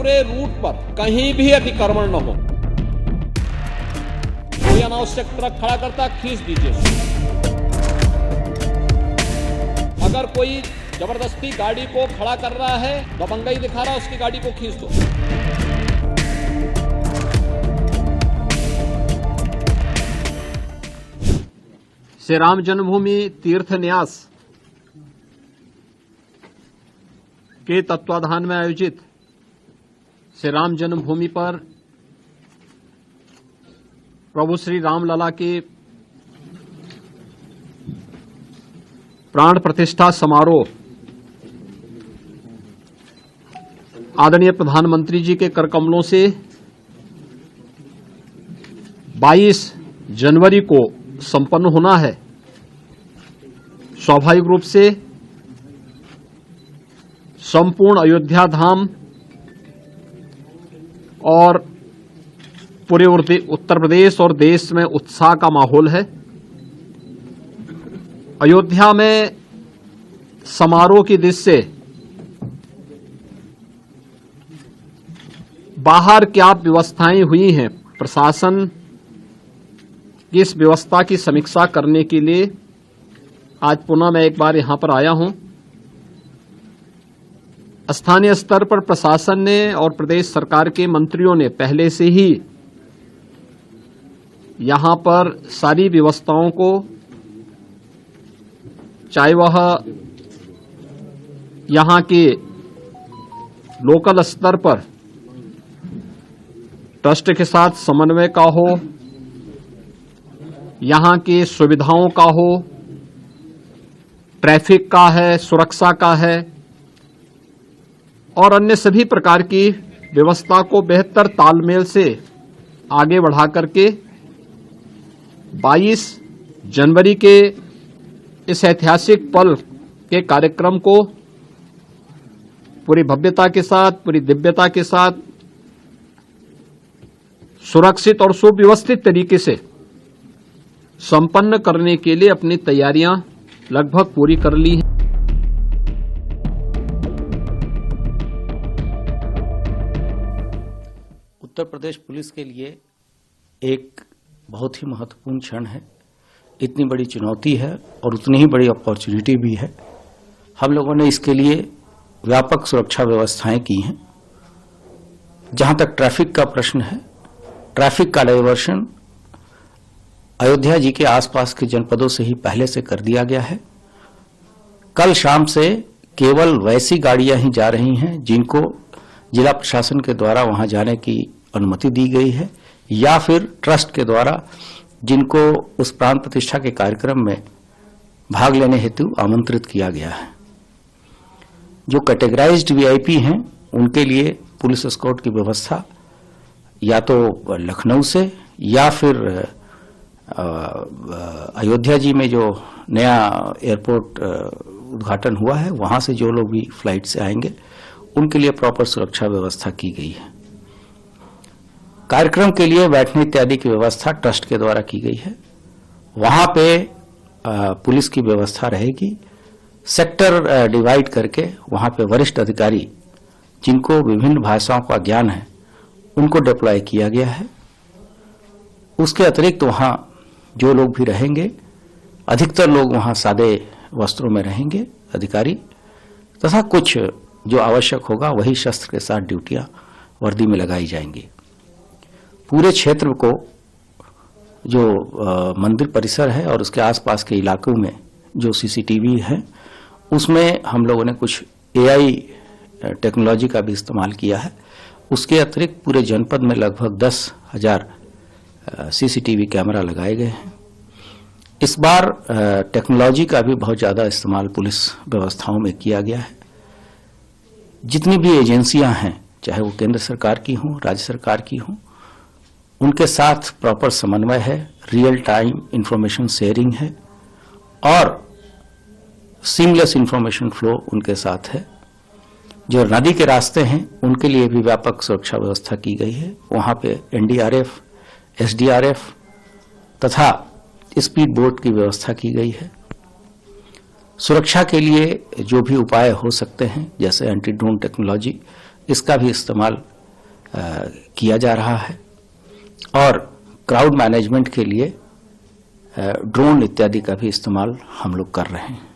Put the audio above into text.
पूरे रूट पर कहीं भी अतिक्रमण न हो। कोई अनावश्यक ट्रक खड़ा करता, खींच दीजिए। अगर कोई जबरदस्ती गाड़ी को खड़ा कर रहा है, दबंगई दिखा रहा है, उसकी गाड़ी को खींच दो। श्री राम जन्मभूमि तीर्थ न्यास के तत्वाधान में आयोजित श्री राम जन्मभूमि पर प्रभु श्री रामलला के प्राण प्रतिष्ठा समारोह आदरणीय प्रधानमंत्री जी के करकमलों से 22 जनवरी को संपन्न होना है। स्वाभाविक रूप से संपूर्ण अयोध्या धाम और पूरे उत्तर प्रदेश और देश में उत्साह का माहौल है। अयोध्या में समारोह की दृष्टि से बाहर क्या व्यवस्थाएं हुई हैं, प्रशासन की इस व्यवस्था की समीक्षा करने के लिए आज पुनः मैं एक बार यहां पर आया हूं। स्थानीय स्तर पर प्रशासन ने और प्रदेश सरकार के मंत्रियों ने पहले से ही यहां पर सारी व्यवस्थाओं को, चाहे वह यहां के लोकल स्तर पर ट्रस्ट के साथ समन्वय का हो, यहां की सुविधाओं का हो, ट्रैफिक का है, सुरक्षा का है और अन्य सभी प्रकार की व्यवस्था को बेहतर तालमेल से आगे बढ़ा करके 22 जनवरी के इस ऐतिहासिक पल के कार्यक्रम को पूरी भव्यता के साथ, पूरी दिव्यता के साथ, सुरक्षित और सुव्यवस्थित तरीके से संपन्न करने के लिए अपनी तैयारियां लगभग पूरी कर ली हैं। उत्तर प्रदेश पुलिस के लिए एक बहुत ही महत्वपूर्ण क्षण है। इतनी बड़ी चुनौती है और उतनी ही बड़ी अपॉर्चुनिटी भी है। हम लोगों ने इसके लिए व्यापक सुरक्षा व्यवस्थाएं की हैं। जहां तक ट्रैफिक का प्रश्न है, ट्रैफिक का डायवर्शन अयोध्या जी के आसपास के जनपदों से ही पहले से कर दिया गया है। कल शाम से केवल वैसी गाड़ियां ही जा रही हैं जिनको जिला प्रशासन के द्वारा वहां जाने की अनुमति दी गई है या फिर ट्रस्ट के द्वारा जिनको उस प्राण प्रतिष्ठा के कार्यक्रम में भाग लेने हेतु आमंत्रित किया गया है। जो कैटेगराइज्ड वीआईपी हैं उनके लिए पुलिस एस्कॉर्ट की व्यवस्था या तो लखनऊ से या फिर अयोध्या जी में जो नया एयरपोर्ट उद्घाटन हुआ है वहां से जो लोग भी फ्लाइट से आएंगे उनके लिए प्रॉपर सुरक्षा व्यवस्था की गई है। कार्यक्रम के लिए बैठने इत्यादि की व्यवस्था ट्रस्ट के द्वारा की गई है। वहां पे पुलिस की व्यवस्था रहेगी। सेक्टर डिवाइड करके वहां पे वरिष्ठ अधिकारी जिनको विभिन्न भाषाओं का ज्ञान है उनको डिप्लॉय किया गया है। उसके अतिरिक्त वहां जो लोग भी रहेंगे, अधिकतर लोग वहां सादे वस्त्रों में रहेंगे अधिकारी, तथा कुछ जो आवश्यक होगा वही शस्त्र के साथ ड्यूटियां वर्दी में लगाई जाएंगी। पूरे क्षेत्र को जो मंदिर परिसर है और उसके आसपास के इलाकों में जो सीसीटीवी है उसमें हम लोगों ने कुछ एआई टेक्नोलॉजी का भी इस्तेमाल किया है। उसके अतिरिक्त पूरे जनपद में लगभग 10,000 सीसीटीवी कैमरा लगाए गए हैं। इस बार टेक्नोलॉजी का भी बहुत ज्यादा इस्तेमाल पुलिस व्यवस्थाओं में किया गया है। जितनी भी एजेंसियां हैं, चाहे वो केंद्र सरकार की हों, राज्य सरकार की हों, उनके साथ प्रॉपर समन्वय है, रियल टाइम इंफॉर्मेशन शेयरिंग है और सीमलेस इंफॉर्मेशन फ्लो उनके साथ है। जो नदी के रास्ते हैं उनके लिए भी व्यापक सुरक्षा व्यवस्था की गई है। वहां पे एनडीआरएफ, एसडीआरएफ तथा स्पीड बोट की व्यवस्था की गई है। सुरक्षा के लिए जो भी उपाय हो सकते हैं जैसे एंटी ड्रोन टेक्नोलॉजी, इसका भी इस्तेमाल किया जा रहा है और क्राउड मैनेजमेंट के लिए ड्रोन इत्यादि का भी इस्तेमाल हम लोग कर रहे हैं।